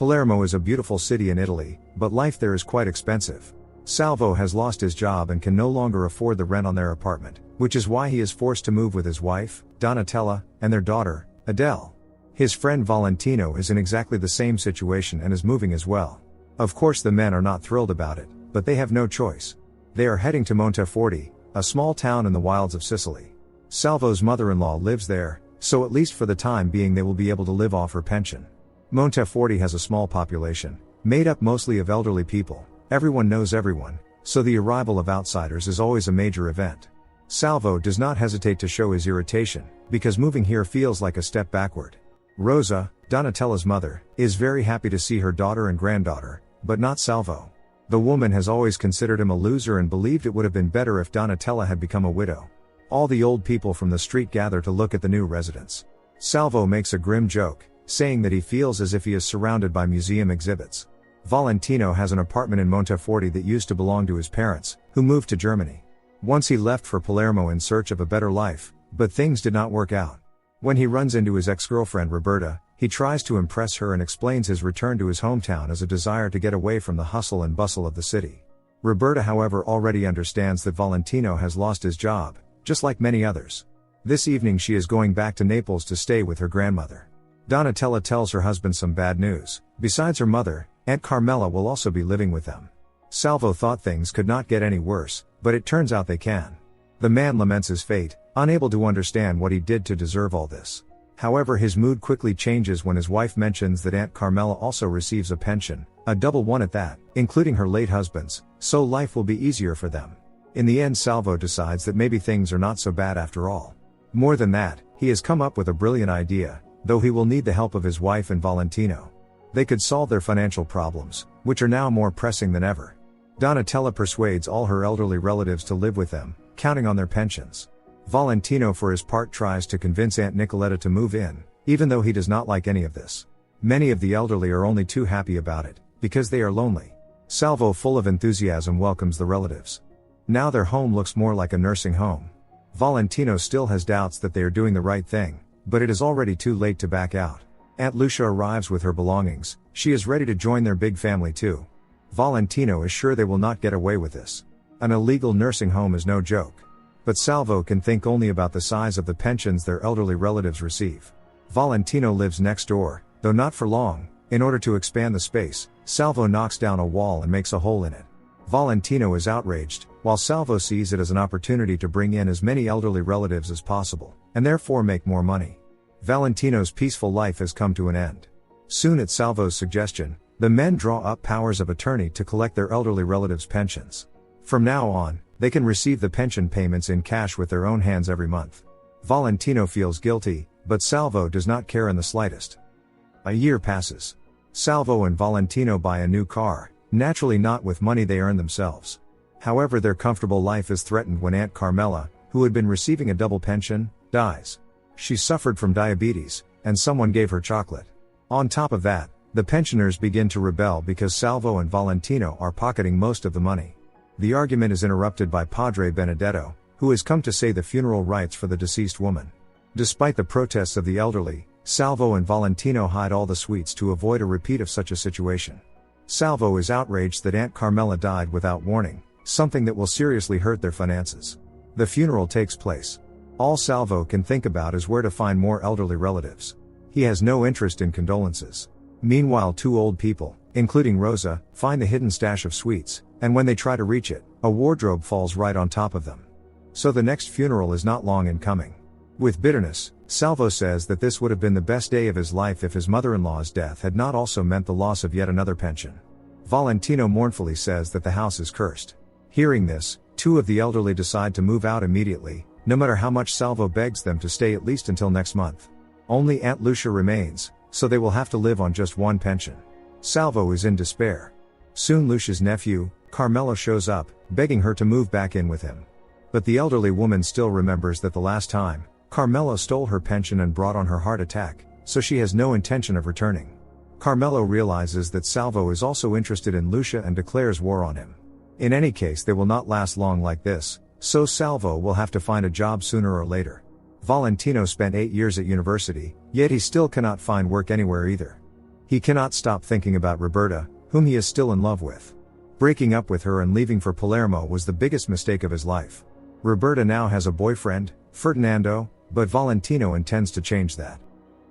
Palermo is a beautiful city in Italy, but life there is quite expensive. Salvo has lost his job and can no longer afford the rent on their apartment, which is why he is forced to move with his wife, Donatella, and their daughter, Adele. His friend Valentino is in exactly the same situation and is moving as well. Of course the men are not thrilled about it, but they have no choice. They are heading to Monteforti, a small town in the wilds of Sicily. Salvo's mother-in-law lives there, so at least for the time being they will be able to live off her pension. Monteforti has a small population, made up mostly of elderly people. Everyone knows everyone, so the arrival of outsiders is always a major event. Salvo does not hesitate to show his irritation, because moving here feels like a step backward. Rosa, Donatella's mother, is very happy to see her daughter and granddaughter, but not Salvo. The woman has always considered him a loser and believed it would have been better if Donatella had become a widow. All the old people from the street gather to look at the new residence. Salvo makes a grim joke, saying that he feels as if he is surrounded by museum exhibits. Valentino has an apartment in Monteforti that used to belong to his parents, who moved to Germany. Once he left for Palermo in search of a better life, but things did not work out. When he runs into his ex-girlfriend Roberta, he tries to impress her and explains his return to his hometown as a desire to get away from the hustle and bustle of the city. Roberta, however, already understands that Valentino has lost his job, just like many others. This evening she is going back to Naples to stay with her grandmother. Donatella tells her husband some bad news. Besides her mother, Aunt Carmela will also be living with them. Salvo thought things could not get any worse, but it turns out they can. The man laments his fate, unable to understand what he did to deserve all this. However, his mood quickly changes when his wife mentions that Aunt Carmela also receives a pension, a double one at that, including her late husband's, so life will be easier for them. In the end, Salvo decides that maybe things are not so bad after all. More than that, he has come up with a brilliant idea, though he will need the help of his wife and Valentino. They could solve their financial problems, which are now more pressing than ever. Donatella persuades all her elderly relatives to live with them, counting on their pensions. Valentino for his part tries to convince Aunt Nicoletta to move in, even though he does not like any of this. Many of the elderly are only too happy about it, because they are lonely. Salvo, full of enthusiasm, welcomes the relatives. Now their home looks more like a nursing home. Valentino still has doubts that they are doing the right thing, but it is already too late to back out. Aunt Lucia arrives with her belongings. She is ready to join their big family too. Valentino is sure they will not get away with this. An illegal nursing home is no joke. But Salvo can think only about the size of the pensions their elderly relatives receive. Valentino lives next door, though not for long. In order to expand the space, Salvo knocks down a wall and makes a hole in it. Valentino is outraged, while Salvo sees it as an opportunity to bring in as many elderly relatives as possible, and therefore make more money. Valentino's peaceful life has come to an end. Soon, at Salvo's suggestion, the men draw up powers of attorney to collect their elderly relatives' pensions. From now on, they can receive the pension payments in cash with their own hands every month. Valentino feels guilty, but Salvo does not care in the slightest. A year passes. Salvo and Valentino buy a new car, naturally not with money they earn themselves. However, their comfortable life is threatened when Aunt Carmela, who had been receiving a double pension, dies. She suffered from diabetes, and someone gave her chocolate. On top of that, the pensioners begin to rebel because Salvo and Valentino are pocketing most of the money. The argument is interrupted by Padre Benedetto, who has come to say the funeral rites for the deceased woman. Despite the protests of the elderly, Salvo and Valentino hide all the sweets to avoid a repeat of such a situation. Salvo is outraged that Aunt Carmela died without warning, something that will seriously hurt their finances. The funeral takes place. All Salvo can think about is where to find more elderly relatives. He has no interest in condolences. Meanwhile, two old people, including Rosa, find the hidden stash of sweets, and when they try to reach it, a wardrobe falls right on top of them. So the next funeral is not long in coming. With bitterness, Salvo says that this would have been the best day of his life if his mother-in-law's death had not also meant the loss of yet another pension. Valentino mournfully says that the house is cursed. Hearing this, two of the elderly decide to move out immediately, no matter how much Salvo begs them to stay at least until next month. Only Aunt Lucia remains, so they will have to live on just one pension. Salvo is in despair. Soon Lucia's nephew, Carmelo, shows up, begging her to move back in with him. But the elderly woman still remembers that the last time, Carmelo stole her pension and brought on her heart attack, so she has no intention of returning. Carmelo realizes that Salvo is also interested in Lucia and declares war on him. In any case, they will not last long like this, so Salvo will have to find a job sooner or later. Valentino spent 8 years at university, yet he still cannot find work anywhere either. He cannot stop thinking about Roberta, whom he is still in love with. Breaking up with her and leaving for Palermo was the biggest mistake of his life. Roberta now has a boyfriend, Ferdinando, but Valentino intends to change that.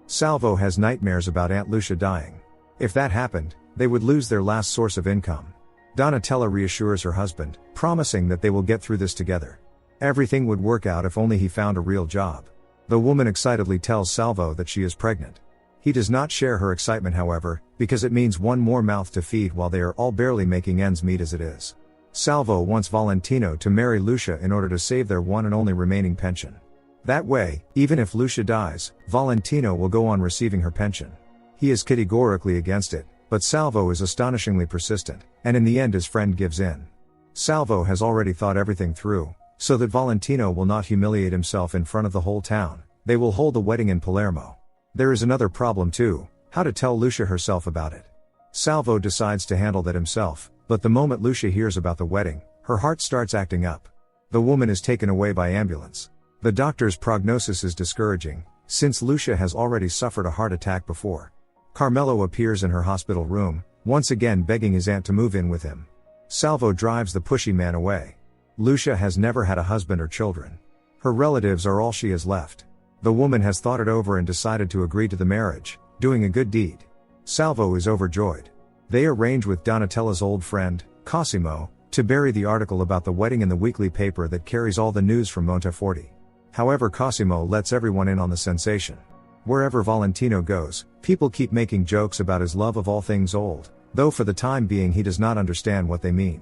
Salvo has nightmares about Aunt Lucia dying. If that happened, they would lose their last source of income. Donatella reassures her husband, promising that they will get through this together. Everything would work out if only he found a real job. The woman excitedly tells Salvo that she is pregnant. He does not share her excitement, however, because it means one more mouth to feed while they are all barely making ends meet as it is. Salvo wants Valentino to marry Lucia in order to save their one and only remaining pension. That way, even if Lucia dies, Valentino will go on receiving her pension. He is categorically against it, but Salvo is astonishingly persistent, and in the end his friend gives in. Salvo has already thought everything through, so that Valentino will not humiliate himself in front of the whole town. They will hold the wedding in Palermo. There is another problem too, how to tell Lucia herself about it. Salvo decides to handle that himself, but the moment Lucia hears about the wedding, her heart starts acting up. The woman is taken away by ambulance. The doctor's prognosis is discouraging, since Lucia has already suffered a heart attack before. Carmelo appears in her hospital room, once again begging his aunt to move in with him. Salvo drives the pushy man away. Lucia has never had a husband or children. Her relatives are all she has left. The woman has thought it over and decided to agree to the marriage, doing a good deed. Salvo is overjoyed. They arrange with Donatella's old friend, Cosimo, to bury the article about the wedding in the weekly paper that carries all the news from Monteforti. However, Cosimo lets everyone in on the sensation. Wherever Valentino goes, people keep making jokes about his love of all things old, though for the time being he does not understand what they mean.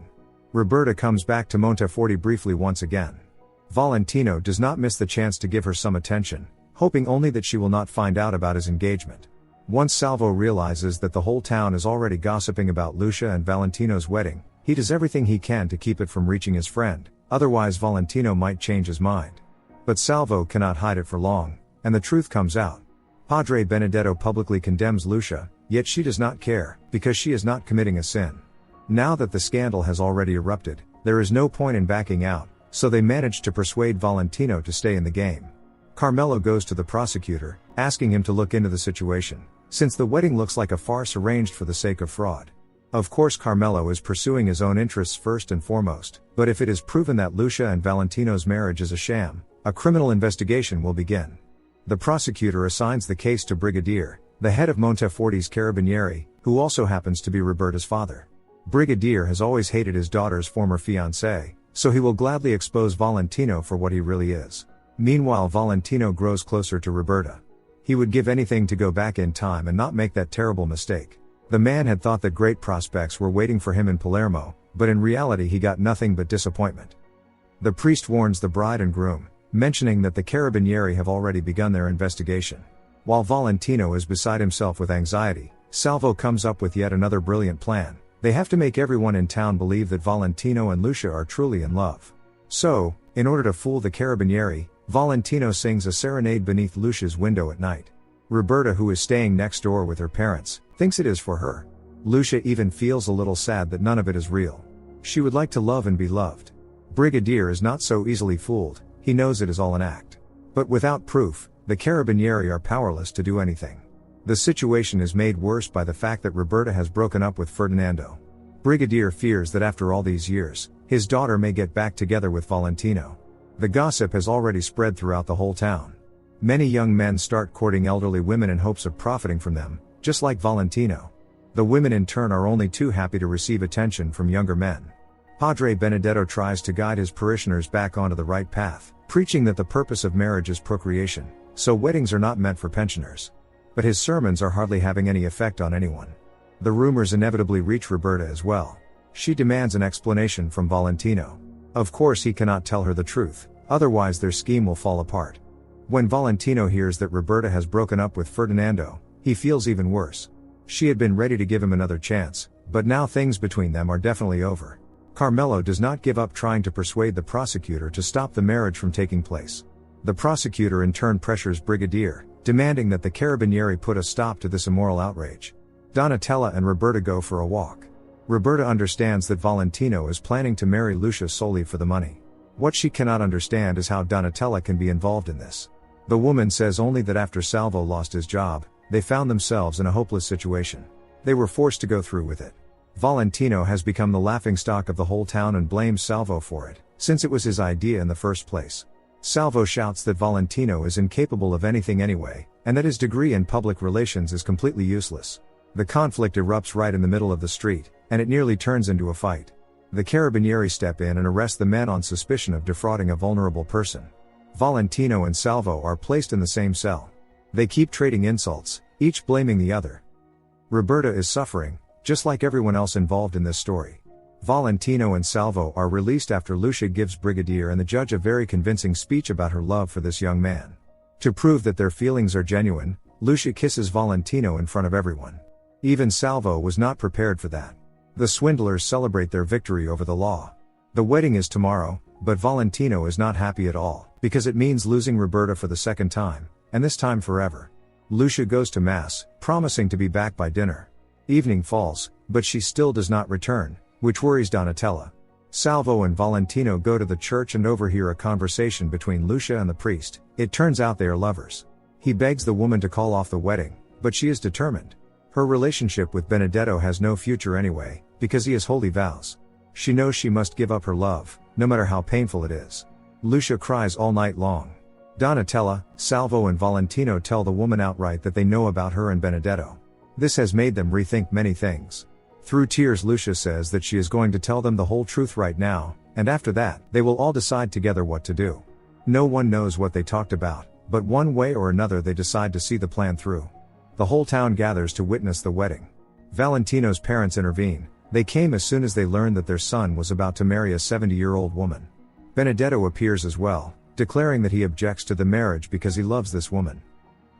Roberta comes back to Monteforti briefly once again. Valentino does not miss the chance to give her some attention, hoping only that she will not find out about his engagement. Once Salvo realizes that the whole town is already gossiping about Lucia and Valentino's wedding, he does everything he can to keep it from reaching his friend, otherwise Valentino might change his mind. But Salvo cannot hide it for long, and the truth comes out. Padre Benedetto publicly condemns Lucia, yet she does not care, because she is not committing a sin. Now that the scandal has already erupted, there is no point in backing out, so they manage to persuade Valentino to stay in the game. Carmelo goes to the prosecutor, asking him to look into the situation, since the wedding looks like a farce arranged for the sake of fraud. Of course, Carmelo is pursuing his own interests first and foremost, but if it is proven that Lucia and Valentino's marriage is a sham, a criminal investigation will begin. The prosecutor assigns the case to Brigadier, the head of Monteforti's Carabinieri, who also happens to be Roberta's father. Brigadier has always hated his daughter's former fiancé, so he will gladly expose Valentino for what he really is. Meanwhile, Valentino grows closer to Roberta. He would give anything to go back in time and not make that terrible mistake. The man had thought that great prospects were waiting for him in Palermo, but in reality he got nothing but disappointment. The priest warns the bride and groom, mentioning that the Carabinieri have already begun their investigation. While Valentino is beside himself with anxiety, Salvo comes up with yet another brilliant plan. They have to make everyone in town believe that Valentino and Lucia are truly in love. So, in order to fool the Carabinieri, Valentino sings a serenade beneath Lucia's window at night. Roberta, who is staying next door with her parents, thinks it is for her. Lucia even feels a little sad that none of it is real. She would like to love and be loved. Brigadier is not so easily fooled, he knows it is all an act. But without proof, the Carabinieri are powerless to do anything. The situation is made worse by the fact that Roberta has broken up with Ferdinando. Brigadier fears that after all these years, his daughter may get back together with Valentino. The gossip has already spread throughout the whole town. Many young men start courting elderly women in hopes of profiting from them, just like Valentino. The women in turn are only too happy to receive attention from younger men. Padre Benedetto tries to guide his parishioners back onto the right path, preaching that the purpose of marriage is procreation, so weddings are not meant for pensioners. But his sermons are hardly having any effect on anyone. The rumors inevitably reach Roberta as well. She demands an explanation from Valentino. Of course he cannot tell her the truth, otherwise their scheme will fall apart. When Valentino hears that Roberta has broken up with Ferdinando, he feels even worse. She had been ready to give him another chance, but now things between them are definitely over. Carmelo does not give up trying to persuade the prosecutor to stop the marriage from taking place. The prosecutor in turn pressures Brigadier, demanding that the Carabinieri put a stop to this immoral outrage. Donatella and Roberta go for a walk. Roberta understands that Valentino is planning to marry Lucia solely for the money. What she cannot understand is how Donatella can be involved in this. The woman says only that after Salvo lost his job, they found themselves in a hopeless situation. They were forced to go through with it. Valentino has become the laughingstock of the whole town and blames Salvo for it, since it was his idea in the first place. Salvo shouts that Valentino is incapable of anything anyway, and that his degree in public relations is completely useless. The conflict erupts right in the middle of the street, and it nearly turns into a fight. The carabinieri step in and arrest the men on suspicion of defrauding a vulnerable person. Valentino and Salvo are placed in the same cell. They keep trading insults, each blaming the other. Roberta is suffering, just like everyone else involved in this story. Valentino and Salvo are released after Lucia gives Brigadier and the judge a very convincing speech about her love for this young man. To prove that their feelings are genuine, Lucia kisses Valentino in front of everyone. Even Salvo was not prepared for that. The swindlers celebrate their victory over the law. The wedding is tomorrow, but Valentino is not happy at all, because it means losing Roberta for the second time, and this time forever. Lucia goes to mass, promising to be back by dinner. Evening falls, but she still does not return, which worries Donatella. Salvo and Valentino go to the church and overhear a conversation between Lucia and the priest. It turns out they are lovers. He begs the woman to call off the wedding, but she is determined. Her relationship with Benedetto has no future anyway, because he has holy vows. She knows she must give up her love, no matter how painful it is. Lucia cries all night long. Donatella, Salvo and Valentino tell the woman outright that they know about her and Benedetto. This has made them rethink many things. Through tears, Lucia says that she is going to tell them the whole truth right now, and after that, they will all decide together what to do. No one knows what they talked about, but one way or another they decide to see the plan through. The whole town gathers to witness the wedding. Valentino's parents intervene. They came as soon as they learned that their son was about to marry a 70-year-old woman. Benedetto appears as well, declaring that he objects to the marriage because he loves this woman.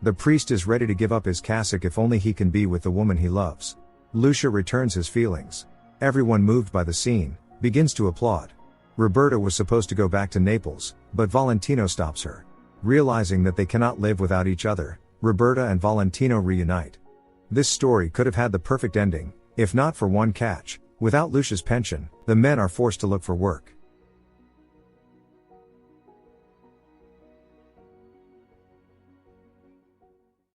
The priest is ready to give up his cassock if only he can be with the woman he loves. Lucia returns his feelings. Everyone moved by the scene, begins to applaud. Roberta was supposed to go back to Naples, but Valentino stops her. Realizing that they cannot live without each other, Roberta and Valentino reunite. This story could have had the perfect ending, if not for one catch. Without Lucia's pension, the men are forced to look for work.